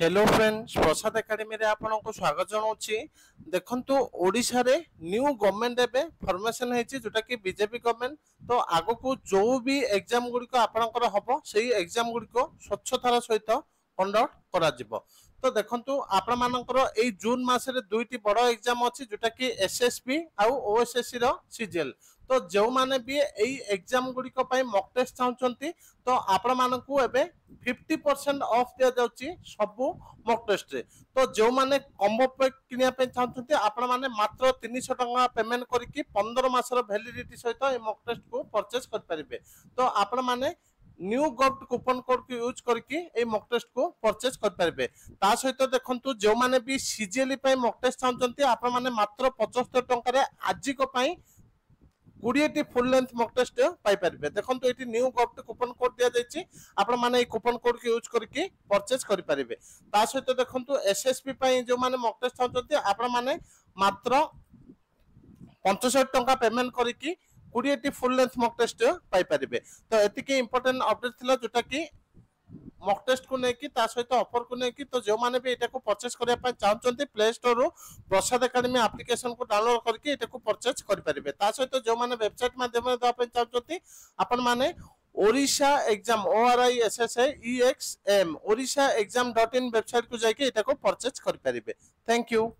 Hello friends प्रसाद academy रे आपनको स्वागत जनाऊँगी। देखंतु ओडिशा रे न्यू गवर्नमेंट एबे फॉर्मेशन हेची जोटा कि बीजेपी गवर्नमेंट। तो आगो को जो भी एग्जाम गुड़िक आपणकर हबो सेही एग्जाम गुड़िक स्वच्छतार सहित कंडक्ट करा जिवो। तो देखंतु आपण मानकर एई जून मासरे दुईटी बड़ एग्जाम अछि जोटा कि एसएसबी आउ ओएसएससी रो सीजीएल। तो जो माने भी एई एग्जाम गुड़िक पई मॉक टेस्ट चाहउचंती तो आपण मानकू एबे 50% ऑफ दिया जाउची सबु मॉक टेस्ट रे। तो जो माने कॉम्बो पैक किनिया पे चाहउचंती आपण माने मात्र 300 टका पेमेंट करिकि 15 मासर वैलिडिटी सहित ए मॉक टेस्ट को परचेज कर परिबे। तो आपण माने न्यू गॉट कूपन कोड को यूज करके ए मॉक टेस्ट को परचेज कर परिबे। ता सहित देखंतु जो माने भी सीजीएल पई मॉक टेस्ट चाहउचंती आपण माने मात्र 75 टका रे आजि को पई 20 फुल लेंथ मॉक टेस्ट पाई परिबे। देखंतु eighty new got coupon code दिया जायछि आपण माने ए कूपन कोड को यूज करके परचेज करि परिबे। ता सहित देखंतु एसएसपी पई जो माने मॉक टेस्ट चाहउचंती आपण माने मात्र 65 टका पेमेंट करिकि 20 फुल लेंथ मॉक टेस्ट पाई परिबे। तो एतिके इंपोर्टेंट अपडेट थिला जोटा कि मॉक टेस्ट को नेकी ता सहित ऑफर को नेकी। तो जो माने भी एटा को परचेज करिया पय चाहउचंती प्ले स्टोर रो प्रसाद एकेडमी एप्लीकेशन को डाउनलोड करके एटा को परचेज करि परिबे। ता सहित जो माने वेबसाइट माध्यम रे दवा पय चाहउचंती आपण माने Odisha exam ORISSA EXAM orishaexam.in website को जाके एटा को परचेज करि परिबे। Thank you.